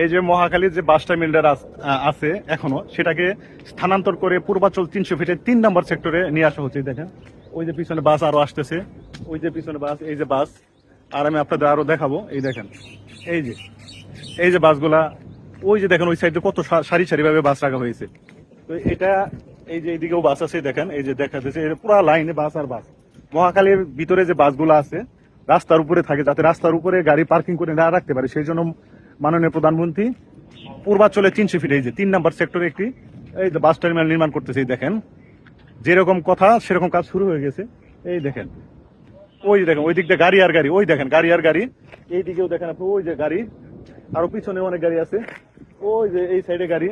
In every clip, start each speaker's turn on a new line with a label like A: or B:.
A: এই যে মহাখালীর যে বাস টার্মিনাল আছে এখনো, সেটাকে স্থানান্তর করে পূর্বাচল 300 ফিটের 3 নম্বর সেক্টরে নিয়ে আসা হচ্ছে। দেখেন ওই যে পিছনে বাস আরো আসতেছে, ওই যে পিছনে বাস, এই যে বাস, আর আমি আপনাদের আরো দেখাবো। এই দেখেন এই যে বাসগুলা, ওই যে দেখেন ওই সাইডে কত সারি সারি ভাবে বাস রাখা হয়েছে। তো এটা এই যে এইদিকেও বাস আছে, দেখেন এই যে দেখা যাচ্ছে পুরো লাইনে বাস আর বাস। মহাখালীর ভিতরে যে বাসগুলো আছে রাস্তার উপরে থাকে, যাতে রাস্তার উপরে গাড়ি পার্কিং করে না রাখতে পারে, সেই জন্য মাননীয় প্রধানমন্ত্রী পূর্বাচলে 300 ফিট এই যে 3 নম্বর সেক্টরে একটি এই যে বাস টার্মিনাল নির্মাণ করতেছে। দেখেন যেরকম কথা সেরকম কাজ শুরু হয়ে গেছে। এই দেখেন ওই যে দেখেন ওই দিক দিয়ে গাড়ি আর গাড়ি, ওই দেখেন গাড়ি আর গাড়ি, এই দিকেও দেখেন আপনি ওই যে গাড়ি, আরো পিছনে অনেক গাড়ি আছে, ওই যে এই সাইডে গাড়ি,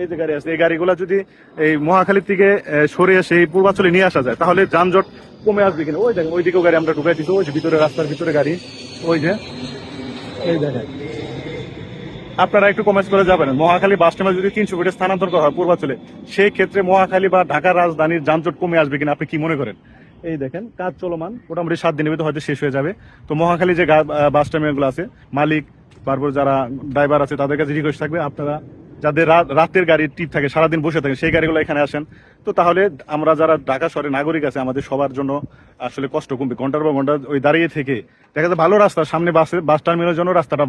A: এই যে গাড়ি আছে। এই গাড়িগুলা যদি এই মহাখালী থেকে সরে এসে এই পূর্বাচলে নিয়ে আসা যায় তাহলে যানজট কমে আসবে কিনা। ওই দেখেন ওই দিকেও গাড়ি আমরা ঢুকাই দিচ্ছি, ওই যে ভিতরে রাস্তার ভিতরে গাড়ি, ওই যে এই দেখেন। আপনারা একটু কমেন্ট করে যাবেন, মহাখালী বাস টার্মিনাল যদি 300 ফিটে স্থানান্তর করা হয় পূর্বাচলে, সেই ক্ষেত্রে মহাখালী বা ঢাকার রাজধানীর যানজট কমে আসবে কিনা, আপনি কি মনে করেন? এই দেখেন কাজ চলমান, মোটামুটি 7 দিনের ভিতরে হয়তো শেষ হয়ে যাবে। তো মহাখালী যে বাস টার্মিনাল গুলো আছে, মালিক তারপর যারা ড্রাইভার আছে তাদের কাছে রিকোয়েস্ট থাকবে, আপনারা যাদের রাতের গাড়ির টিপ থাকে, সারাদিন বসে থাকে, সেই গাড়িগুলো এখানে আসেন। তো তাহলে আমরা যারা ঢাকা শহরের নাগরিক আছে আমাদের সবার জন্য আসলে কষ্ট কমবে। ঘন্টার পর ঘন্টা ওই দাঁড়িয়ে থেকে দেখা যায় ভালো রাস্তা, সামনে বাস টার্মিনালের জন্য রাস্তাটা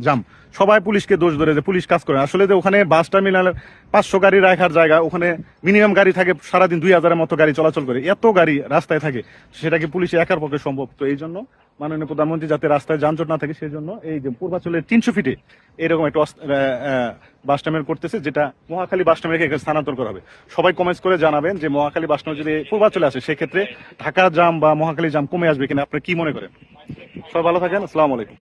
A: জাম, সবাই পুলিশকে দোষ ধরে যে পুলিশ কাজ করে। আসলে যে ওখানে বাস টার্মিনালের 500 গাড়ি রাখার জায়গা, ওখানে মিনিমাম গাড়ি থাকে সারাদিন 2000-এর মতো গাড়ি চলাচল করে, এত গাড়ি রাস্তায় থাকে, সেটা কি পুলিশে একার পক্ষে সম্ভব? তো এই জন্য মাননীয় প্রধানমন্ত্রী যাতে রাস্তায় যানজট না থাকে সেই জন্য এই যে পূর্বাচলের 300 ফিটে এরকম একটা বাস টার্মিনাল করতেছে, যেটা মহাখালী বাস টার্মিনালকে স্থানান্তর করা হবে। সবাই কমেন্টস করে জানাবেন যে মহাখালী বাস টার্মিনাল যদি পূর্বাচলে আসে সেক্ষেত্রে ঢাকা জাম বা মহাখালী জাম কমে আসবে কিনা, আপনি কি মনে করেন? সবাই ভালো থাকেন, আসসালামু আলাইকুম।